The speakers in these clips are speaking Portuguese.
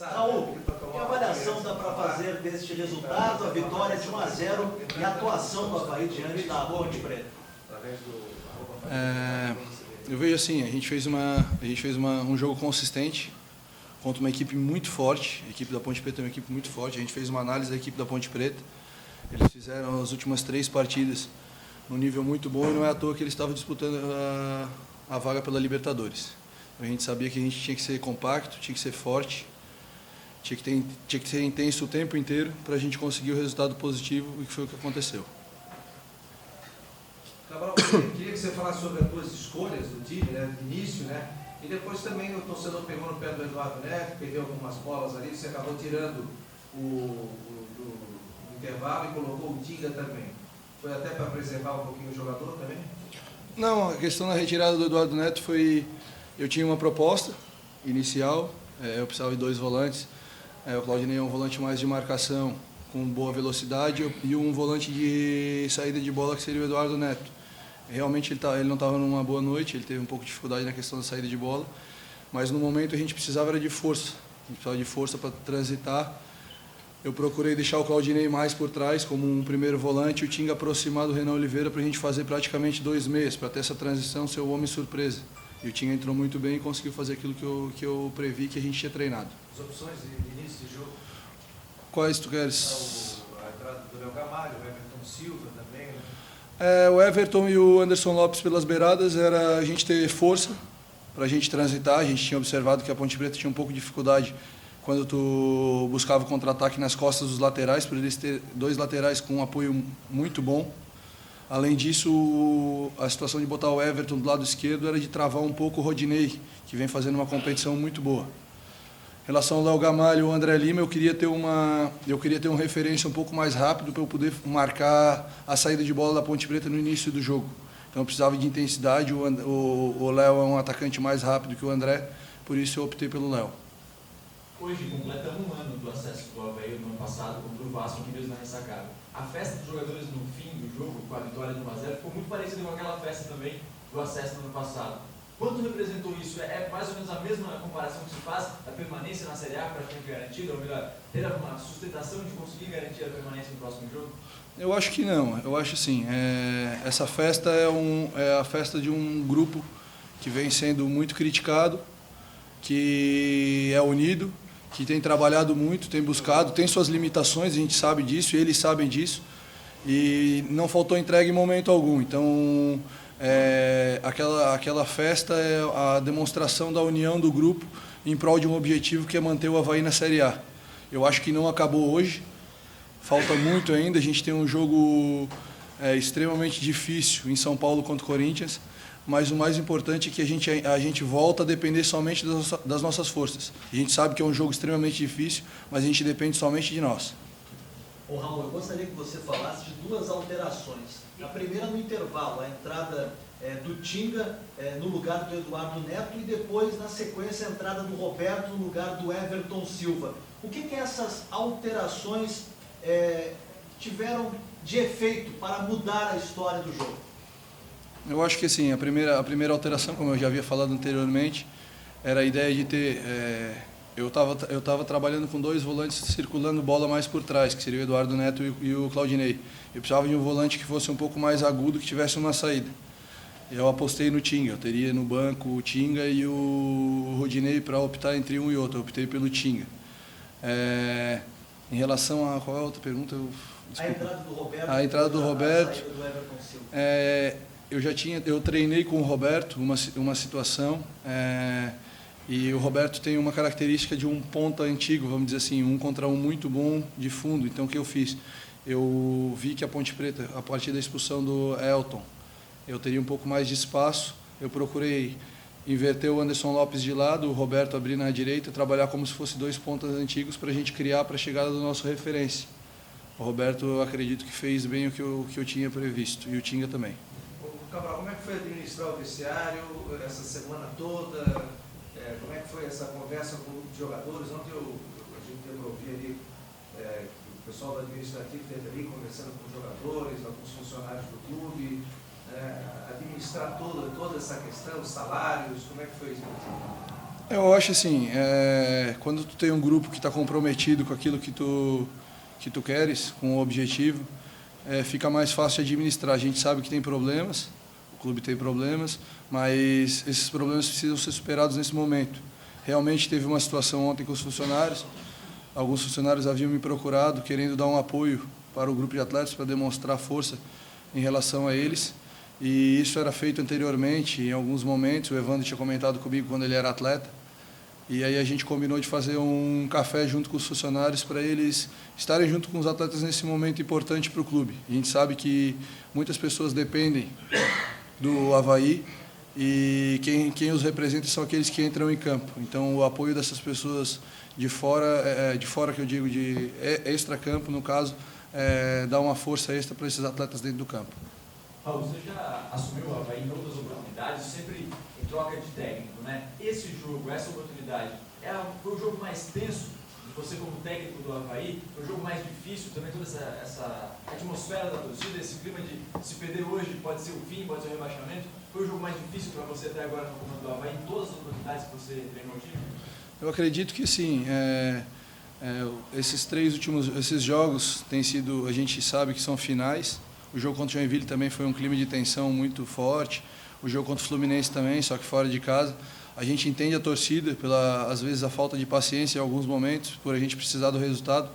Raul, que avaliação dá para fazer deste resultado, a vitória de 1-0 e a atuação do Avaí diante da Ponte Preta? Eu vejo assim, a gente fez um jogo consistente contra uma equipe muito forte. A equipe da Ponte Preta é uma equipe muito forte. A gente fez uma análise da equipe da Ponte Preta. Eles fizeram as últimas 3 partidas num nível muito bom e não é à toa que eles estavam disputando a vaga pela Libertadores. A gente sabia que a gente tinha que ser compacto, tinha que ser forte, tinha que ser intenso o tempo inteiro para a gente conseguir o resultado positivo, e que foi o que aconteceu. Cabral, eu queria que você falasse sobre as tuas escolhas do time, né, do início, né? E depois também o torcedor pegou no pé do Eduardo Neto, perdeu algumas bolas ali, você acabou tirando do intervalo e colocou o Tinga também. Foi até para preservar um pouquinho o jogador também? Não, a questão da retirada do Eduardo Neto foi... Eu tinha uma proposta inicial, eu precisava de 2 volantes. O Claudinei é um volante mais de marcação, com boa velocidade, e um volante de saída de bola, que seria o Eduardo Neto. Realmente ele não estava numa boa noite, ele teve um pouco de dificuldade na questão da saída de bola, mas no momento a gente precisava era de força. A gente precisava de força para transitar. Eu procurei deixar o Claudinei mais por trás, como um primeiro volante, e o Tinga aproximar do Renan Oliveira para a gente fazer praticamente 2 meias, para ter essa transição, ser o homem surpresa. E o Tinga entrou muito bem e conseguiu fazer aquilo que eu previ que a gente tinha treinado. As opções de início de jogo? Quais tu queres? A entrada do Léo Gamalho, o Everton Silva também, né? O Everton e o Anderson Lopes pelas beiradas era a gente ter força para a gente transitar. A gente tinha observado que a Ponte Preta tinha um pouco de dificuldade quando tu buscava o contra-ataque nas costas dos laterais, por eles ter 2 laterais com um apoio muito bom. Além disso, a situação de botar o Everton do lado esquerdo era de travar um pouco o Rodinei, que vem fazendo uma competição muito boa. Em relação ao Léo Gamalho e o André Lima, eu queria ter uma referência um pouco mais rápido para eu poder marcar a saída de bola da Ponte Preta no início do jogo. Então eu precisava de intensidade, o Léo é um atacante mais rápido que o André, por isso eu optei pelo Léo. Hoje completamos 1 ano do acesso do Avaí no ano passado contra o Vasco, que mesmo na ressacada. A festa dos jogadores no fim do jogo, com a vitória do 1-0, ficou muito parecida com aquela festa também do acesso no ano passado. Quanto representou isso? É mais ou menos a mesma comparação que se faz da permanência na Série A praticamente garantida, ou melhor, ter uma sustentação de conseguir garantir a permanência no próximo jogo? Eu acho que não. Eu acho assim, essa festa é a festa de um grupo que vem sendo muito criticado, que é unido, que tem trabalhado muito, tem buscado, tem suas limitações, a gente sabe disso, e eles sabem disso, e não faltou entrega em momento algum. Então, aquela festa é a demonstração da união do grupo em prol de um objetivo, que é manter o Avaí na Série A. Eu acho que não acabou hoje, falta muito ainda. A gente tem um jogo extremamente difícil em São Paulo contra o Corinthians, mas o mais importante é que a gente volta a depender somente das nossas forças. A gente sabe que é um jogo extremamente difícil, mas a gente depende somente de nós. Ô Raul, eu gostaria que você falasse de 2 alterações. A primeira no intervalo, a entrada do Tinga no lugar do Eduardo Neto, e depois, na sequência, a entrada do Roberto no lugar do Everton Silva. O que essas alterações tiveram de efeito para mudar a história do jogo? Eu acho que assim, a primeira alteração, como eu já havia falado anteriormente, era a ideia de ter... eu estava trabalhando com 2 volantes circulando bola mais por trás, que seria o Eduardo Neto e o Claudinei. Eu precisava de um volante que fosse um pouco mais agudo, que tivesse uma saída. Eu apostei no Tinga. Eu teria no banco o Tinga e o Rodinei para optar entre um e outro. Eu optei pelo Tinga. Em relação a... Qual é a outra pergunta? A entrada do Roberto. A entrada do Roberto. A saída do Everton Silva. Eu treinei com o Roberto uma situação, e o Roberto tem uma característica de um ponta antigo, vamos dizer assim, 1 contra 1 muito bom de fundo. Então o que eu fiz? Eu vi que a Ponte Preta, a partir da expulsão do Elton, eu teria um pouco mais de espaço. Eu procurei inverter o Anderson Lopes de lado, o Roberto abrir na direita, trabalhar como se fosse 2 pontas antigos para a gente criar para a chegada do nosso referência. O Roberto, eu acredito que fez bem o que eu tinha previsto, e o Tinga também. Cabral, como é que foi administrar o vestiário essa semana toda? Como é que foi essa conversa com os jogadores? Ontem a gente teve a ouvir ali o pessoal do administrativo esteve ali conversando com os jogadores, alguns funcionários do clube, administrar toda essa questão, os salários, como é que foi isso? Eu acho assim, quando tu tem um grupo que está comprometido com aquilo que tu queres, com o objetivo, fica mais fácil de administrar. A gente sabe que tem problemas, o clube tem problemas, mas esses problemas precisam ser superados nesse momento. Realmente teve uma situação ontem com os funcionários, alguns funcionários haviam me procurado querendo dar um apoio para o grupo de atletas para demonstrar força em relação a eles. E isso era feito anteriormente, em alguns momentos, o Evandro tinha comentado comigo quando ele era atleta, e aí a gente combinou de fazer um café junto com os funcionários para eles estarem junto com os atletas nesse momento importante para o clube. A gente sabe que muitas pessoas dependem do Avaí e quem os representa são aqueles que entram em campo. Então o apoio dessas pessoas de fora que eu digo, de extra-campo no caso, dá uma força extra para esses atletas dentro do campo. Raul, você já assumiu o Avaí em outras oportunidades, sempre em troca de técnico, né? Esse jogo, essa oportunidade, foi o jogo mais tenso de você como técnico do Avaí? Foi o jogo mais difícil, também toda essa atmosfera da torcida, esse clima de se perder hoje pode ser o fim, pode ser o rebaixamento? Foi o jogo mais difícil para você até agora no comando do Avaí, em todas as oportunidades que você treinou o time? Eu acredito que sim. Esses jogos têm sido, a gente sabe que são finais. O jogo contra o Joinville também foi um clima de tensão muito forte. O jogo contra o Fluminense também, só que fora de casa. A gente entende a torcida às vezes, a falta de paciência em alguns momentos, por a gente precisar do resultado,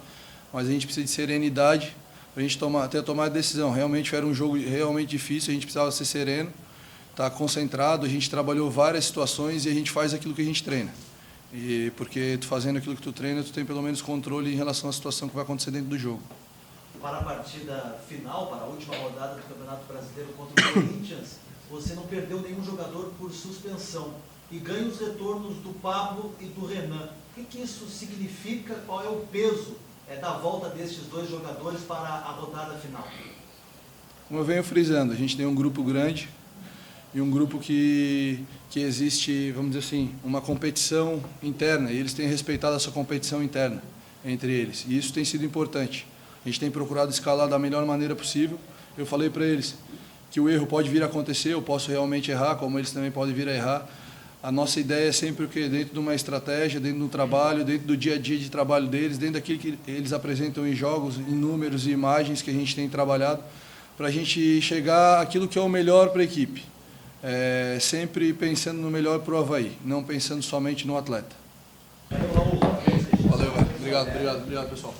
mas a gente precisa de serenidade para a gente tomar a decisão. Realmente era um jogo realmente difícil, a gente precisava ser sereno, estar concentrado. A gente trabalhou várias situações e a gente faz aquilo que a gente treina. E porque tu fazendo aquilo que tu treina, tu tem pelo menos controle em relação à situação que vai acontecer dentro do jogo. Para a partida final, para a última rodada do Campeonato Brasileiro contra o Corinthians, você não perdeu nenhum jogador por suspensão e ganha os retornos do Pablo e do Renan. O que isso significa? Qual é o peso da volta destes dois jogadores para a rodada final? Como eu venho frisando, a gente tem um grupo grande e um grupo que existe, vamos dizer assim, uma competição interna, e eles têm respeitado essa competição interna entre eles, e isso tem sido importante. A gente tem procurado escalar da melhor maneira possível. Eu falei para eles que o erro pode vir a acontecer, eu posso realmente errar, como eles também podem vir a errar. A nossa ideia é sempre o quê? Dentro de uma estratégia, dentro do trabalho, dentro do dia a dia de trabalho deles, dentro daquilo que eles apresentam em jogos, em números e imagens que a gente tem trabalhado, para a gente chegar àquilo que é o melhor para a equipe. Sempre pensando no melhor para o Avaí, não pensando somente no atleta. Valeu, Raul. Valeu, obrigado pessoal.